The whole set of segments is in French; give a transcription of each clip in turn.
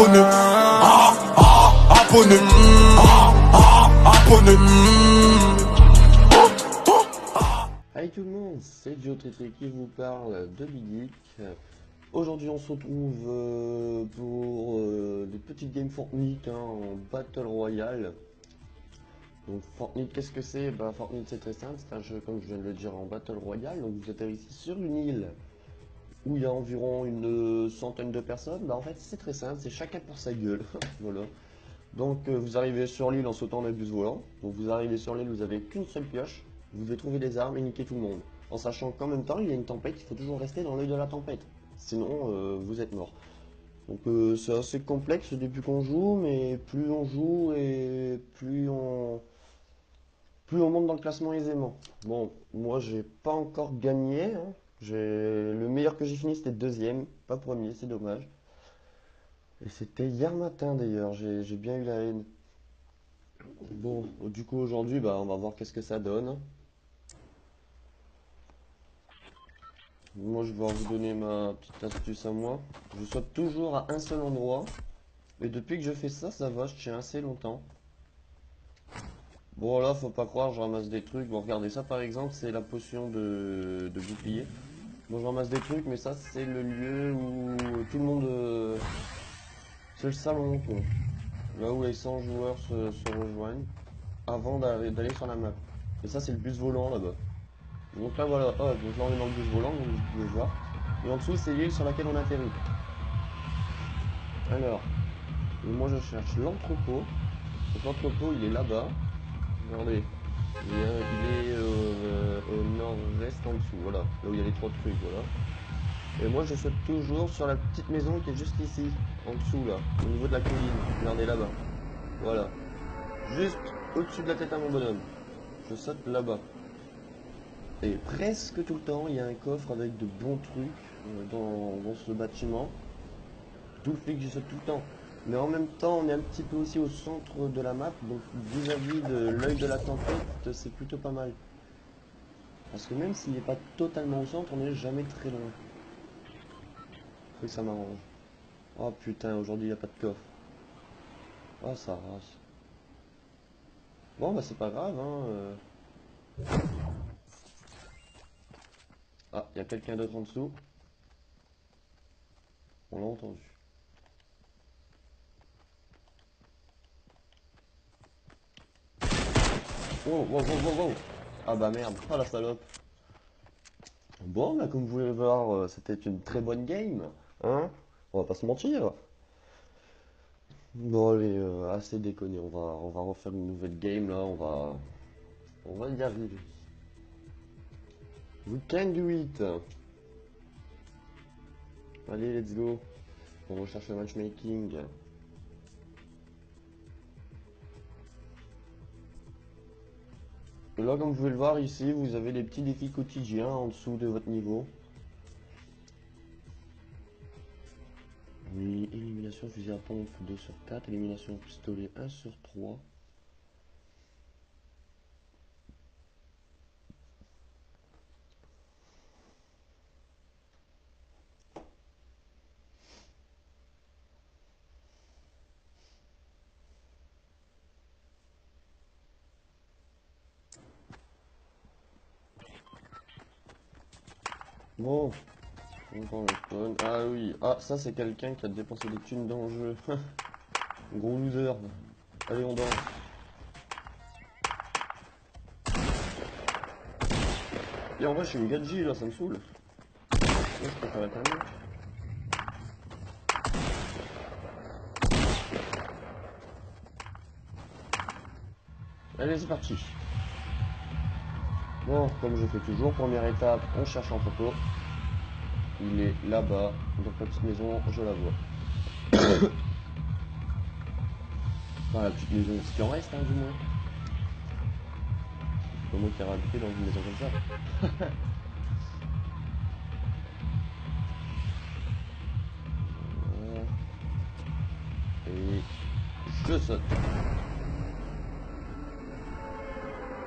abonné. Abonné. Abonné. Hey tout le monde, c'est Joe Tété qui vous parle de Big Geek. Aujourd'hui on se retrouve pour des petites games Fortnite en Battle Royale. Donc Fortnite, qu'est-ce que c'est? Bah Fortnite c'est très simple, c'est un jeu comme je viens de le dire en Battle Royale. Donc vous atterrissez sur une île où il y a environ une centaine de personnes. Bah en fait c'est très simple, c'est chacun pour sa gueule. Voilà. Donc vous arrivez sur l'île en sautant d'un bus volant. Donc vous arrivez sur l'île, vous avez qu'une seule pioche. Vous devez trouver des armes et niquer tout le monde. En sachant qu'en même temps, il y a une tempête, il faut toujours rester dans l'œil de la tempête. Sinon, vous êtes mort. Donc c'est assez complexe depuis qu'on joue, mais plus on joue et plus on monte dans le classement aisément. Bon, moi j'ai pas encore gagné, hein. Le meilleur que j'ai fini c'était deuxième, pas premier, c'est dommage. Et c'était hier matin d'ailleurs, j'ai bien eu la haine. Bon, du coup aujourd'hui, bah, on va voir qu'est-ce que ça donne. Moi, je vais vous donner ma petite astuce à moi. Je saute toujours à un seul endroit. Et depuis que je fais ça, ça va, je tiens assez longtemps. Bon, là, faut pas croire, je ramasse des trucs. Bon, regardez, ça par exemple, c'est la potion de bouclier. Bon, je ramasse des trucs, mais ça, c'est le lieu où tout le monde... c'est le salon, quoi. Là où les 100 joueurs se rejoignent avant d'aller sur la map. Et ça, c'est le bus volant, là-bas. Donc là, voilà, donc là, on est dans le bus volant, comme vous pouvez voir. Et en dessous, c'est l'île sur laquelle on atterrit. Alors, moi je cherche l'entrepôt. Donc l'entrepôt il est là-bas. Regardez. Il est au nord-est en dessous. Voilà. Là où il y a les trois trucs. Voilà. Et moi je saute toujours sur la petite maison qui est juste ici. En dessous là. Au niveau de la colline. Regardez là-bas. Voilà. Juste au-dessus de la tête à mon bonhomme. Je saute là-bas. Et presque tout le temps il y a un coffre avec de bons trucs dans ce bâtiment. D'où le fait que je saute tout le temps. Mais en même temps, on est un petit peu aussi au centre de la map, donc vis-à-vis de l'œil de la tempête, c'est plutôt pas mal. Parce que même s'il n'est pas totalement au centre, on n'est jamais très loin. Faut que ça m'arrange. Oh putain, aujourd'hui il n'y a pas de coffre. Oh ça rase. Bon bah c'est pas grave, hein. Ah, il y a quelqu'un d'autre en dessous. On l'a entendu. Oh, wow, wow, wow, wow. Ah bah merde, oh la salope. Bon, bah comme vous pouvez le voir, c'était une très bonne game, hein. On va pas se mentir. Bon allez, assez déconné, on va refaire une nouvelle game là, on va y arriver. We can do it. Allez, let's go. On recherche le matchmaking. Et là, comme vous pouvez le voir ici, vous avez les petits défis quotidiens en dessous de votre niveau. Oui, élimination fusil à pompe 2 sur 4, élimination pistolet 1 sur 3. Bon, encore le spawn. Ah oui, ah ça c'est quelqu'un qui a dépensé des thunes dans le jeu. Gros loser. Allez, on danse. Et en vrai, je suis une gadget là, ça me saoule. Là, je préfère être un mec. Allez, c'est parti. Bon, comme je fais toujours, première étape, on cherche l'entrepôt. Il est là-bas, donc la petite maison, je la vois. Enfin, la petite maison, ce qui en reste, hein, du moins. C'est pas moi qui ai habité dans une maison comme ça. Voilà. Et je saute.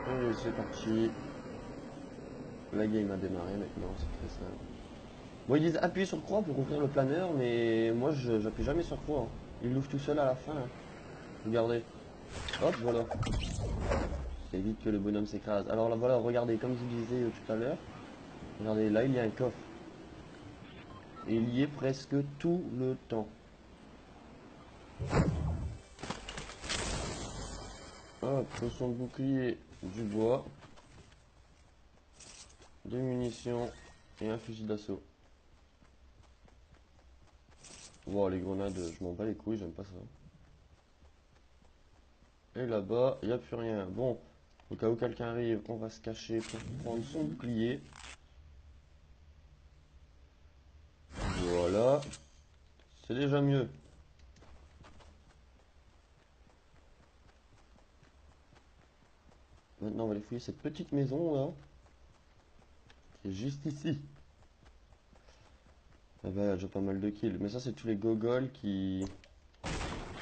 Allez, c'est parti. La game a démarré maintenant, c'est très simple. Bon, ils disent appuyer sur croix pour ouvrir le planeur, mais moi j'appuie jamais sur croix, hein. Il l'ouvre tout seul à la fin, hein. Regardez. Hop, voilà. Ça évite que le bonhomme s'écrase. Alors là, voilà, regardez, comme je vous disais tout à l'heure, regardez, là il y a un coffre. Et il y est presque tout le temps. Hop, potion de bouclier, du bois, des munitions et un fusil d'assaut. Wow, les grenades, je m'en bats les couilles, j'aime pas ça. Et là-bas, il n'y a plus rien. Bon, au cas où quelqu'un arrive, on va se cacher pour prendre son bouclier. Voilà. C'est déjà mieux. Maintenant, on va aller fouiller cette petite maison là, qui est juste ici. Ah bah, il y a déjà pas mal de kills. Mais ça, c'est tous les gogols qui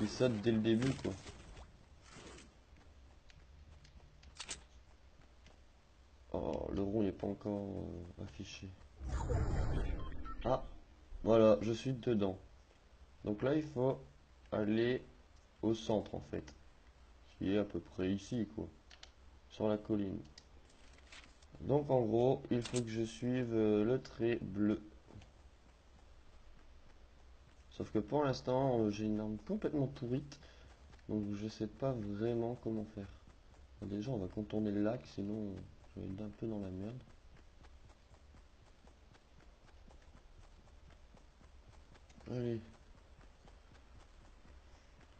sautent dès le début, quoi. Oh, le rond n'est pas encore affiché. Ah, voilà, je suis dedans. Donc là, il faut aller au centre, en fait. Qui est à peu près ici, quoi. Sur la colline. Donc en gros, il faut que je suive le trait bleu. Sauf que pour l'instant, j'ai une arme complètement pourrite. Donc je sais pas vraiment comment faire. Bon, déjà, on va contourner le lac, sinon je vais être un peu dans la merde. Allez.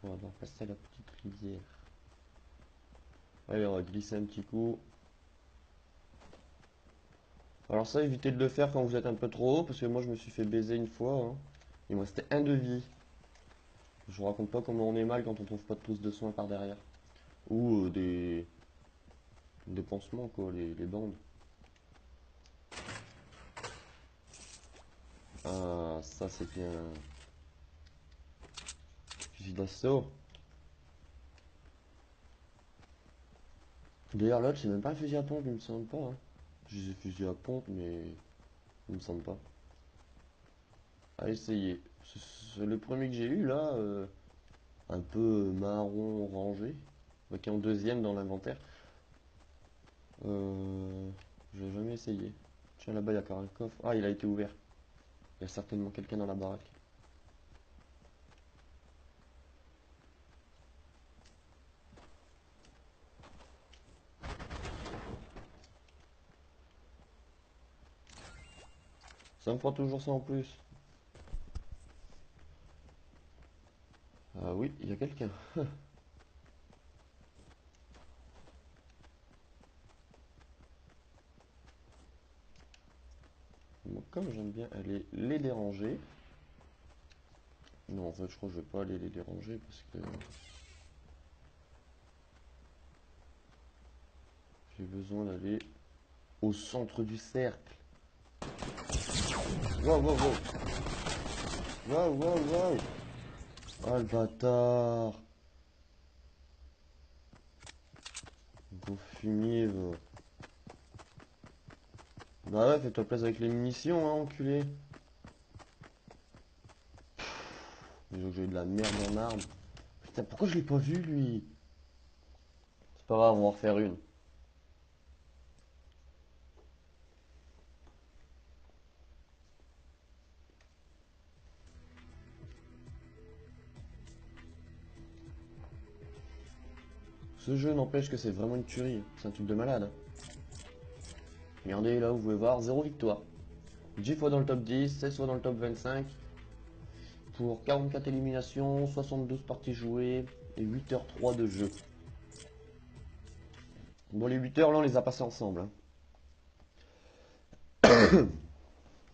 On va passer à la petite rivière. Allez, on va glisser un petit coup. Alors ça, évitez de le faire quand vous êtes un peu trop haut, parce que moi je me suis fait baiser une fois, hein. Il me restait un de vie. Je vous raconte pas comment on est mal quand on trouve pas de trousse de soins par derrière. Ou des pansements, quoi, les bandes. Ah, ça c'est bien. Fusil d'assaut. D'ailleurs, l'autre, c'est même pas un fusil à pompe, il me semble pas, hein. Je disais fusil à pompe, mais il me semble pas. À essayer. C'est le premier que j'ai eu là, un peu marron orangé, qui est en deuxième dans l'inventaire. Je l'ai jamais essayé. Tiens, là-bas, il y a encore un coffre. Ah, il a été ouvert. Il y a certainement quelqu'un dans la baraque. Ça me fera toujours ça en plus. Ah oui, il y a quelqu'un. Moi, comme j'aime bien aller les déranger. Non, en fait, je crois que je vais pas aller les déranger parce que j'ai besoin d'aller au centre du cercle. Waouh, waouh, waouh. Waouh, waouh, waouh. Ah, le bâtard. Gros fumier, va. Bah ouais, fais-toi place avec les munitions, hein, enculé. J'ai eu de la merde en arme. Putain, pourquoi je l'ai pas vu, lui? C'est pas grave, on va en refaire une. Ce jeu n'empêche que c'est vraiment une tuerie. C'est un truc de malade, hein. Regardez, là, vous pouvez voir, 0 victoire. 10 fois dans le top 10, 16 fois dans le top 25. Pour 44 éliminations, 72 parties jouées et 8h03 de jeu. Bon, les 8 heures là, on les a passées ensemble, hein.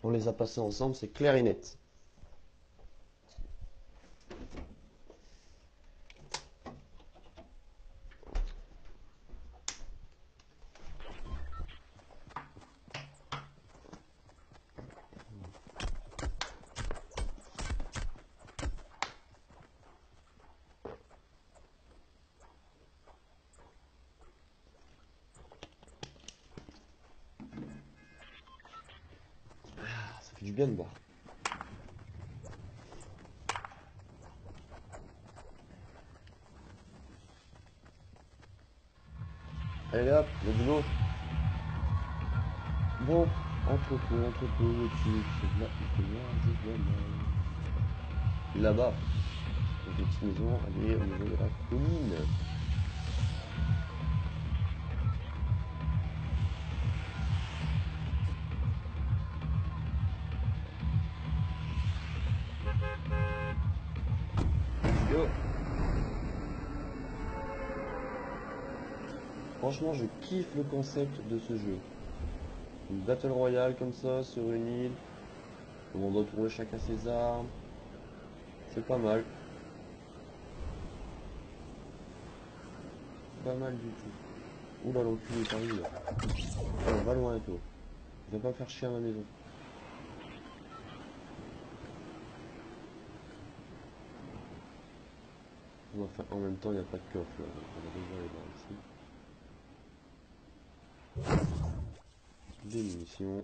On les a passées ensemble, c'est clair et net. Ça fait du bien de boire. Allez hop, le boulot. Bon, entrepôt, et puis c'est là, je vois mal. Là-bas, une petite maison, allez, au niveau de la colline. Yo. Franchement, je kiffe le concept de ce jeu. Une battle royale comme ça, sur une île, où on doit trouver chacun ses armes. C'est pas mal. Pas mal du tout. Oula, l'enculé est arrivé là. Oh, va loin, toi. Viens pas me faire chier à ma maison. Enfin, en même temps, il n'y a pas de coffre là. Donc on va devoir aller voir ici. Des munitions.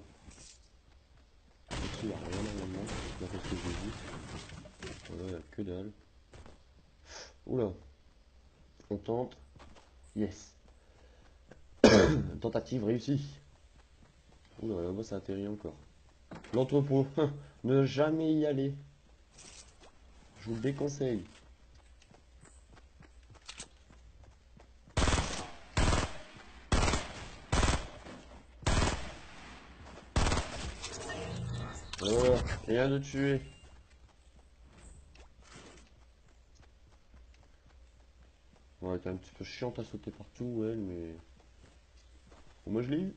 Ici, il n'y a rien normalement. D'après ce que j'ai vu. Voilà, il n'y a que dalle. Oula. On tente. Yes. Tentative réussie. Oula, là-bas ça atterrit encore. L'entrepôt. Ne jamais y aller. Je vous le déconseille. Voilà, rien de tuer. Ouais, t'es un petit peu chiante à sauter partout, elle, mais... Bon, moi je l'ai eu.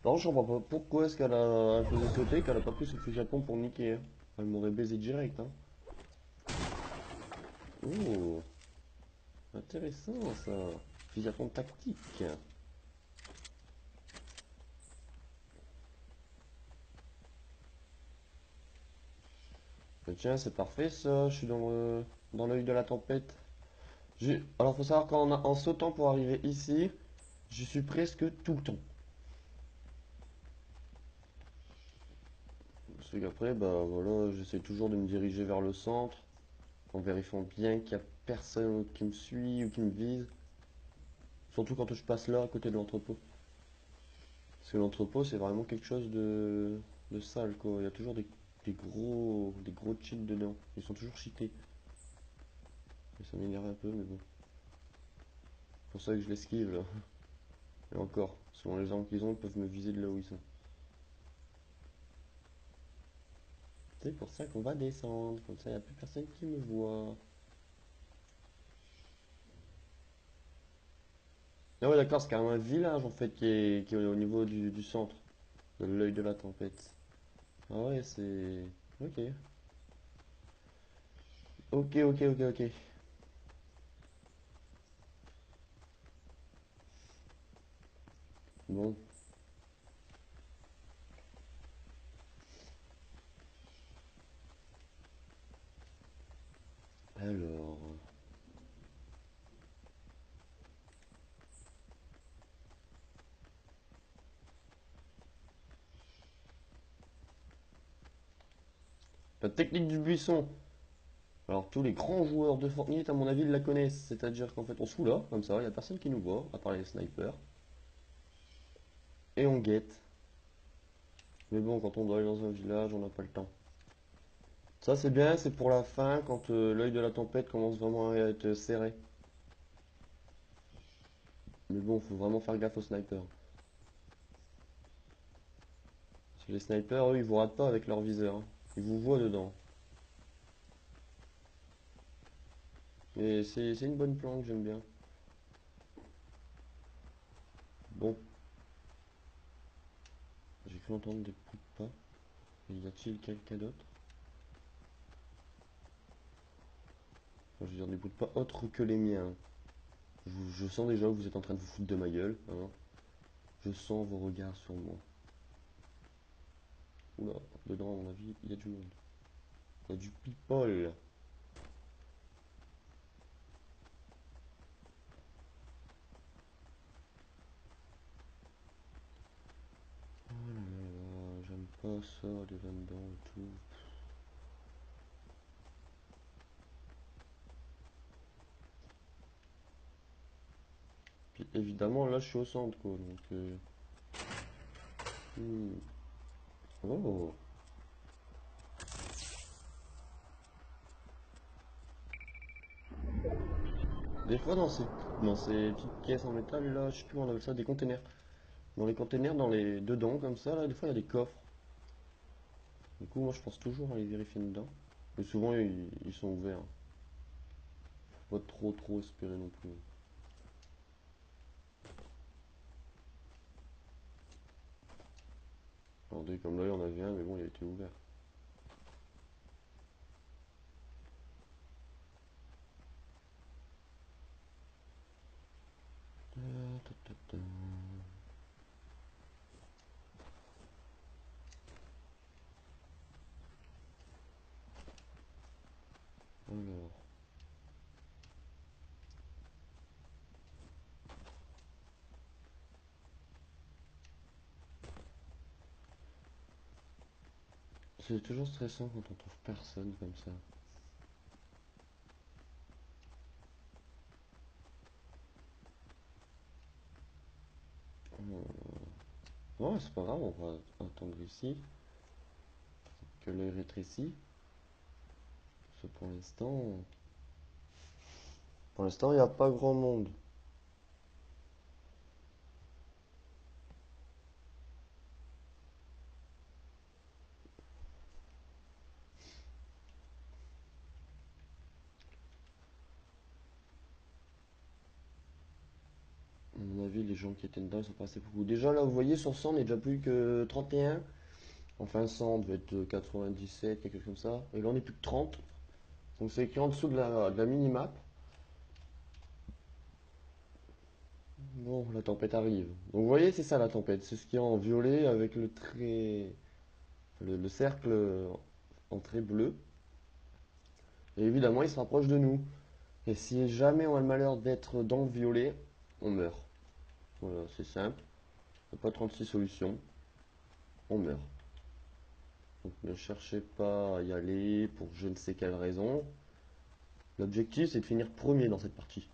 Non, je comprends pas pourquoi est-ce qu'elle a elle faisait sauter qu'elle a pas pris ce fusil à pompe pour niquer. Hein. Elle m'aurait baisé direct. Hein. Oh, intéressant ça. Fusil à pompe tactique. Tiens, c'est parfait ça. Je suis dans l'œil de la tempête. Alors faut savoir en sautant pour arriver ici, je suis presque tout le temps. Parce qu'après, bah voilà, j'essaie toujours de me diriger vers le centre, en vérifiant bien qu'il n'y a personne qui me suit ou qui me vise. Surtout quand je passe là, à côté de l'entrepôt. Parce que l'entrepôt, c'est vraiment quelque chose de sale, quoi. Il y a toujours des gros cheats dedans. Ils sont toujours cheatés. Et ça m'énerve un peu, mais bon. C'est pour ça que je l'esquive, là. Et encore, selon les armes qu'ils ont, ils peuvent me viser de là où ils sont. C'est pour ça qu'on va descendre. Comme ça, il n'y a plus personne qui me voit. Ah ouais, d'accord, c'est carrément un village, en fait, qui est au niveau du centre. De l'œil de la tempête. Ah ouais, c'est... Ok. Ok, ok, ok, ok. Bon, alors... La technique du buisson. Alors, tous les grands joueurs de Fortnite, à mon avis, ils la connaissent. C'est-à-dire qu'en fait, on se fout là, comme ça, il n'y a personne qui nous voit, à part les snipers. Et on guette. Mais bon, quand on doit aller dans un village, on n'a pas le temps. Ça, c'est bien, c'est pour la fin, quand l'œil de la tempête commence vraiment à être serré. Mais bon, faut vraiment faire gaffe aux snipers. Parce que les snipers, eux, ils vous ratent pas avec leur viseur. Hein. Ils vous voient dedans. Et c'est une bonne planque, j'aime bien. Bon, j'ai cru entendre des bruits de pas. Y a-t-il quelqu'un d'autre? Enfin, je veux dire des bruits de pas autres que les miens. Je sens déjà que vous êtes en train de vous foutre de ma gueule. Hein. Je sens vos regards sur moi. Oula, dedans, à mon avis, il y a du monde. Il y a du people. Oh là là là, j'aime pas ça, aller là-dedans et tout. Puis évidemment, là je suis au centre quoi, donc. Oh! Des fois dans ces petites caisses en métal là, je sais plus comment on appelle ça, des containers. Dans les containers, dans les dedans comme ça, là, des fois il y a des coffres. Du coup, moi je pense toujours à les vérifier dedans. Mais souvent ils sont ouverts. Faut pas trop espérer non plus. Attendez, comme là il y en avait un, mais bon, il a été ouvert. Ta, ta, ta. Alors, c'est toujours stressant quand on trouve personne comme ça. Ouais, c'est pas grave, on va attendre ici que l'œil rétrécit. Parce que pour l'instant, il n'y a pas grand monde. À mon avis, les gens qui étaient dedans, ils sont pas assez beaucoup. Déjà, là, vous voyez, sur 100, on n'est déjà plus que 31. Enfin, 100 devait être 97, quelque chose comme ça. Et là, on est plus que 30. Donc, c'est écrit en dessous de la minimap. Bon, la tempête arrive. Donc, vous voyez, c'est ça la tempête. C'est ce qui est en violet avec le trait, le cercle en trait bleu. Et évidemment, il se rapproche de nous. Et si jamais on a le malheur d'être dans le violet, on meurt. Voilà, c'est simple. Il n'y a pas 36 solutions. On meurt. Donc ne cherchez pas à y aller pour je ne sais quelle raison. L'objectif, c'est de finir premier dans cette partie.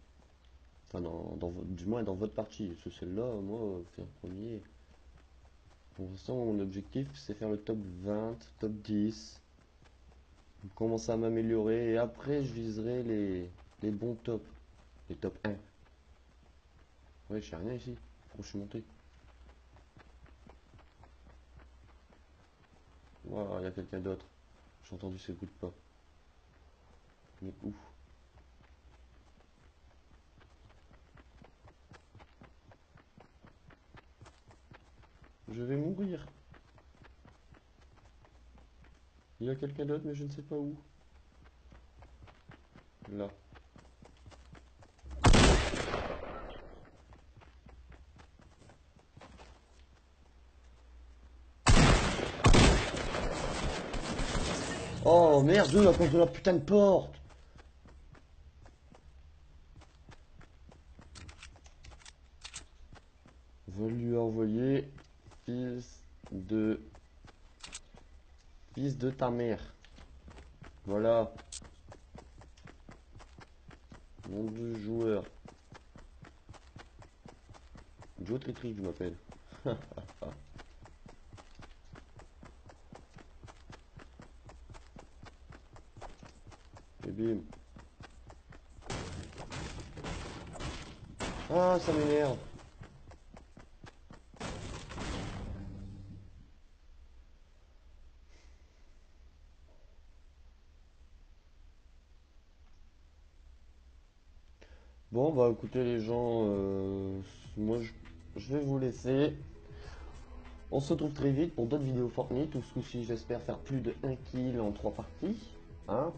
Enfin, du moins dans votre partie. Parce que celle-là, moi, faire premier. Pour l'instant, mon objectif, c'est faire le top 20, top 10. Commencer à m'améliorer. Et après, je viserai les bons tops. Les top 1. Ouais, je sais rien ici. Pourquoi je suis monté? Voilà, il y a quelqu'un d'autre. J'ai entendu ces bruits de pas. Mais où? Je vais mourir. Il y a quelqu'un d'autre, mais je ne sais pas où. Là. Oh merde, à cause de la putain de porte. Va lui envoyer fils de ta mère. Voilà. Nom de joueur. Joe Tritric, je m'appelle. Et bim. Ah, ça m'énerve. Bon, bah écoutez les gens, moi je vais vous laisser. On se retrouve très vite pour d'autres vidéos Fortnite, où ce coup-ci j'espère faire plus de 1 kill en 3 parties. Hein,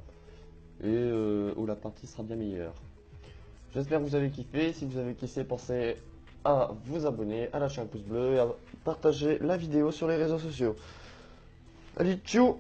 et où la partie sera bien meilleure. J'espère que vous avez kiffé. Si vous avez kiffé, pensez à vous abonner, à lâcher un pouce bleu et à partager la vidéo sur les réseaux sociaux. Allez, ciao!